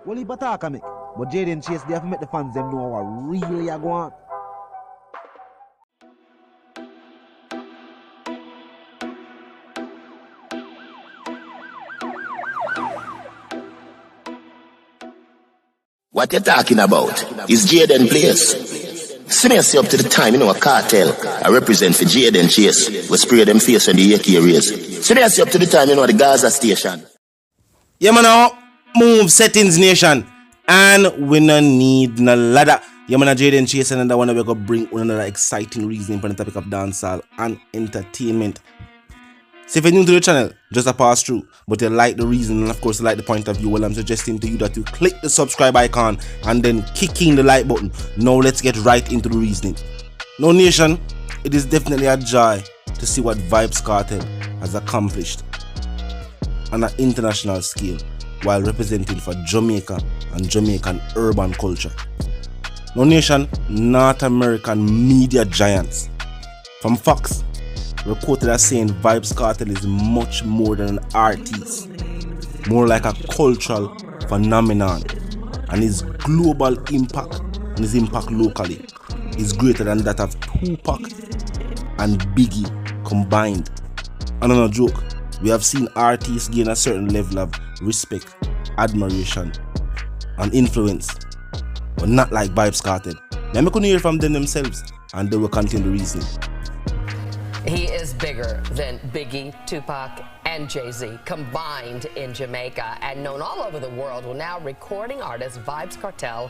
Well, he attack me. But Jaden Chase, they have to make the fans them know what really are going on. What you talking about? Is Jaden Place. See me up to the time, a cartel. I represent for Jaden Chase. We spray them face on the AK rays. See me up to the time, the Gaza station. Yeah, man, now move settings nation. And we no need no ladder. Yeah, man, Jaden Chase and another one we're gonna bring another exciting reasoning for the topic of dancehall and entertainment. So if you're new to the channel, just a pass through, but you like the reason and of course you like the point of view, well, I'm suggesting to you that you click the subscribe icon and then kick in the like button. Now let's get right into the reasoning. Now nation, it is definitely a joy to see what Vybz Kartel has accomplished on an international scale while representing for Jamaica and Jamaican urban culture. Now nation, North American media giants from Fox were quoted as saying Vybz Kartel is much more than an artist, more like a cultural phenomenon, and his global impact and his impact locally is greater than that of Tupac and Biggie combined. And on a joke, we have seen artists gain a certain level of respect, admiration, and influence, but not like Vybz Kartel. Now we can hear from them themselves, and they will continue the reasoning. He is bigger than Biggie, Tupac, and Jay-Z combined in Jamaica and known all over the world. Well, now recording artist Vybz Kartel.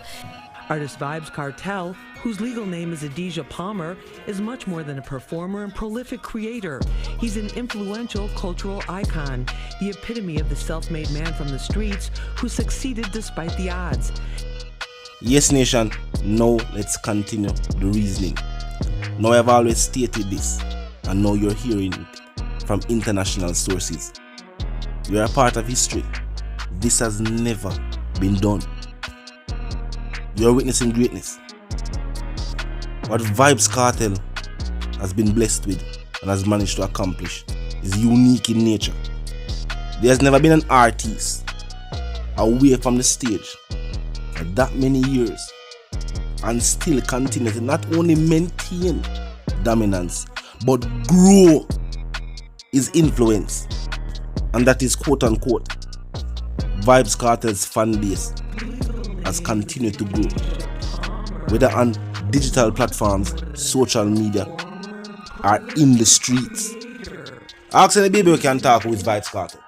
Artist Vybz Kartel, whose legal name is Adidja Palmer, is much more than a performer and prolific creator. He's an influential cultural icon, the epitome of the self-made man from the streets who succeeded despite the odds. Yes, nation, now let's continue the reasoning. Now I've always stated this, and now you're hearing it from international sources. We are a part of history. This has never been done. You're witnessing greatness. What Vybz Kartel has been blessed with and has managed to accomplish is unique in nature. There has never been an artist away from the stage for that many years and still continue to not only maintain dominance but grow his influence, and that is quote unquote Vybz Kartel's fan base has continued to grow, whether on digital platforms, social media, or in the streets. Ask any baby who can talk with Vybz Kartel.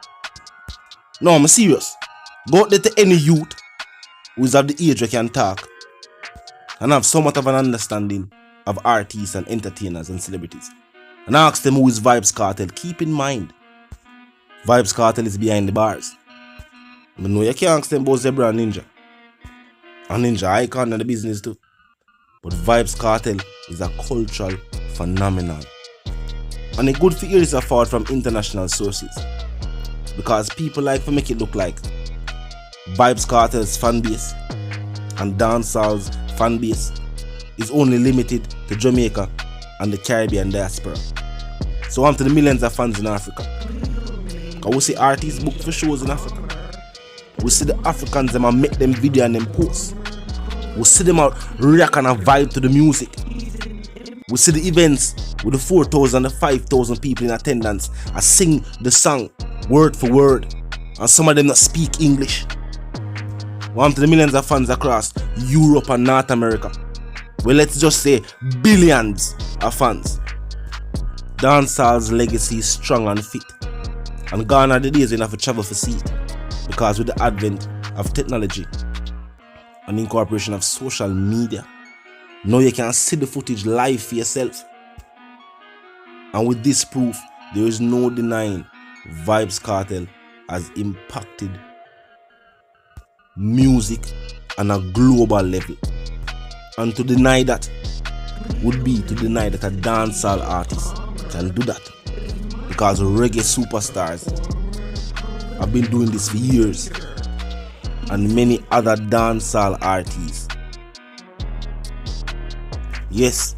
No, I'm serious. Go out there to any youth who is of the age who can talk and have somewhat of an understanding of artists and entertainers and celebrities, and ask them who is Vybz Kartel. Keep in mind, Vybz Kartel is behind the bars. But no, you can't ask them about Zebra and Ninja. And Ninja icon in the business too. But Vybz Kartel is a cultural phenomenon. And it's good to hear this forward from international sources, because people like to make it look like Vybz Kartel's fan base and dancehall's fan base is only limited to Jamaica and the Caribbean diaspora. So on to the millions of fans in Africa. Because we see artists book for shows in Africa. We see the Africans them and make them video and them post. We see them out react and a vibe to the music. We see the events with the 4,000 and 5,000 people in attendance and sing the song word for word, and some of them not speak English. One to the millions of fans across Europe and North America. Well, let's just say billions of fans. Dancehall's legacy is strong and fit, and gone are the days enough to travel for see, because with the advent of technology and incorporation of social media, now you can see the footage live for yourself. And with this proof, there is no denying Vybz Kartel has impacted music on a global level. And to deny that would be to deny that a dancehall artist can do that, because reggae superstars have been doing this for years, and many other dancehall artists, yes,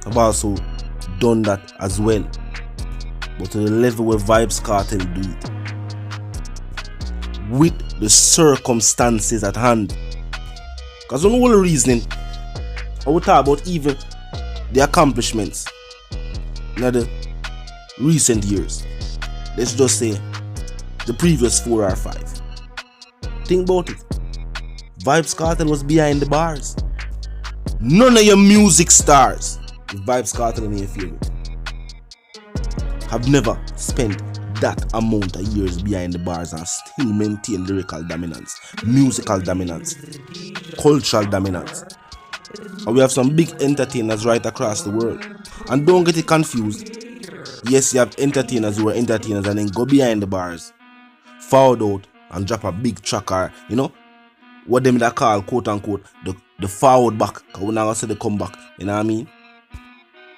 have also done that as well, but to the level where Vybz Kartel do it, with the circumstances at hand. Because on all the reasoning, I will talk about even the accomplishments in the recent years. Let's just say the previous 4 or 5. Think about it. Vybz Kartel was behind the bars. None of your music stars, if Vybz Kartel in your favorite, have never spent that amount of years behind the bars and still maintain lyrical dominance, musical dominance, cultural dominance. And we have some big entertainers right across the world. And don't get it confused. Yes, you have entertainers who are entertainers and then go behind the bars, forward out and drop a big track, or what them that call quote unquote the forward back. Cause we now say they come back. You know what I mean?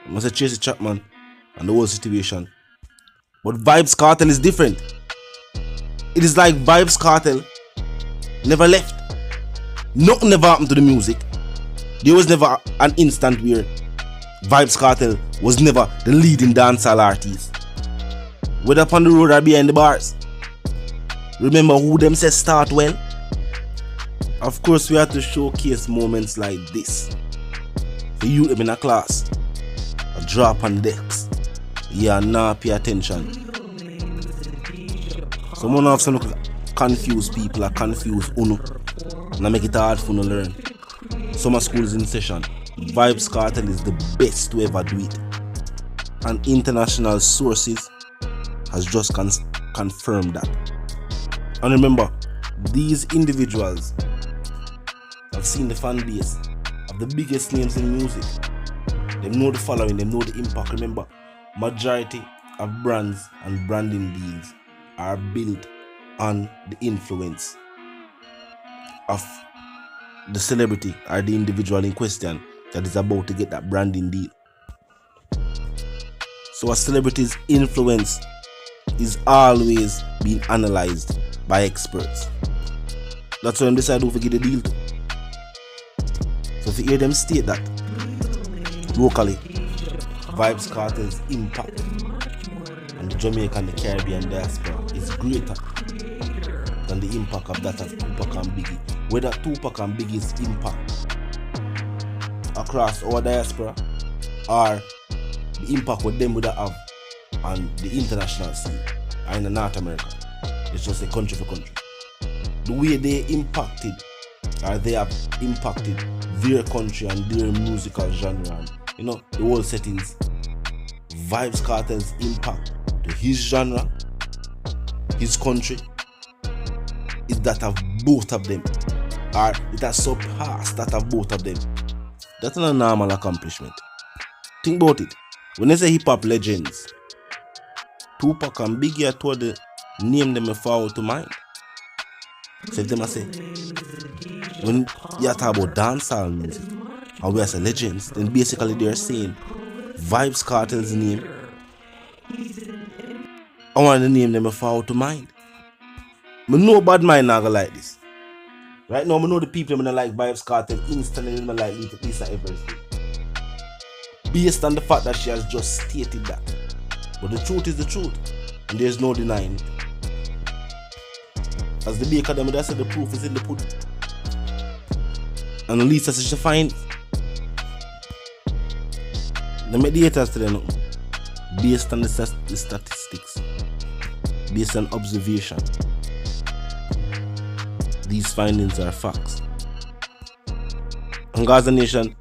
I must say Tracy Chapman and the whole situation. But Vybz Kartel is different. It is like Vybz Kartel never left. Nothing never happened to the music. There was never an instant where Vybz Kartel was never the leading dancehall artist. Whether upon the road or behind the bars. Remember who them says start well? Of course, we have to showcase moments like this. For you to be in a class, a drop on decks. Yeah, now pay attention. Someone have some confused people or confused uno. And I make it hard for you to learn. Summer school is in session. Vybz Kartel is the best to ever do it. And international sources has just confirmed that. And remember, these individuals have seen the fan base of the biggest names in music. They know the following, they know the impact. Remember, majority of brands and branding deals are built on the influence of the celebrity or the individual in question that is about to get that branding deal. So a celebrity's influence is always being analyzed by experts. That's why they decide who to get the deal to. So if you hear them state that locally, Vybz Kartel's impact on the Jamaican and the Caribbean diaspora is greater than the impact of that of Tupac and Biggie. Whether Tupac and Biggie's impact across our diaspora or the impact what them would have on the international scene or in the North America. It's just a country for country. The way they impacted or they have impacted their country and their musical genre and the whole settings. Vybz Kartel's impact to his genre, his country, is that of both of them, or it has surpassed that of both of them. That's not a normal accomplishment. Think about it. When they say hip-hop legends, Tupac and Biggie are told to name them a forward to mind. So if them say, when you talk about dancehall music, and we are say legends, then basically they're saying Vybz Kartel's name, I want to name them a forward to mind. I know bad mind not gonna like this. Right now, I know the people that like Vybz Kartel instantly don't like Lisa Everest. Based on the fact that she has just stated that. But the truth is the truth. And there's no denying it. As the baker them that said, the proof is in the pudding. And Lisa says she find the mediators today now. Based on the statistics. Based on observation. These findings are facts. And Gaza Nation,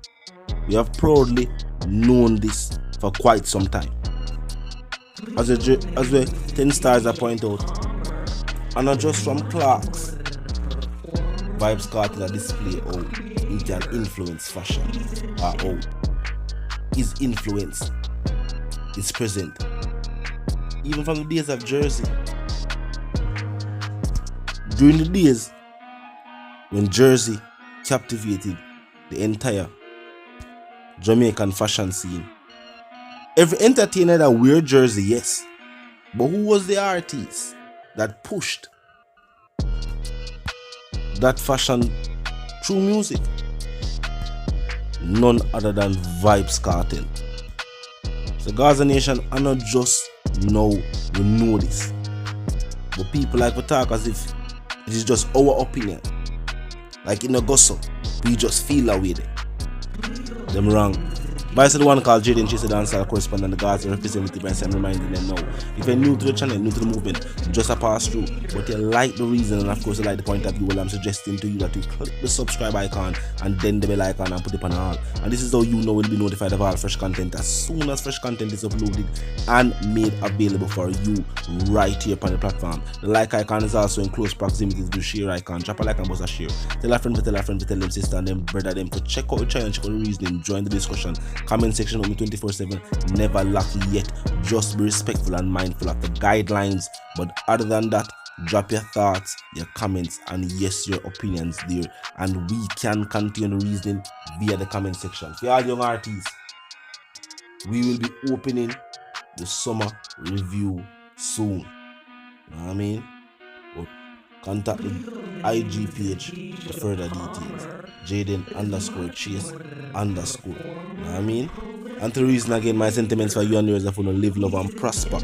we have proudly known this for quite some time. As we 10 stars I point out, and not just from Clark's, Vybz Kartel display how he can influence fashion, or how his influence is present. Even from the days of Jersey. During the days when Jersey captivated the entire Jamaican fashion scene. Every entertainer that wear Jersey, yes. But who was the artist that pushed that fashion through music? None other than Vybz Kartel. So Gaza Nation, I not just now we know this. But people like to talk as if It is just our opinion. Like in a gossip, we just feel that way. Them wrong. But I said the one called Jaden Chase, the dancer correspondent, the God's representative, and I'm reminding them now. If you're new to the channel, new to the movement, just a pass through. But you like the reason, and of course you like the point of view, well, I'm suggesting to you that you click the subscribe icon and then the bell icon and put it on all. And this is how you know will be notified of all fresh content as soon as fresh content is uploaded and made available for you right here upon the platform. The like icon is also in close proximity to the share icon. Drop a like and buzz a share. Tell a friend to tell a friend to tell them sister and them brother them to check out the channel and check out the reasoning. Join the discussion. Comment section with me 24/7. Never lucky yet. Just be respectful and mindful of the guidelines. But other than that, drop your thoughts, your comments, and yes, your opinions there. And we can continue the reasoning via the comment section. For all young artists, we will be opening the summer review soon. You know what I mean? But contact the IG page for further details. Jaden_Chase_. You know what I mean? And to reason again, my sentiments for you and yours are for to live, love, and prosper.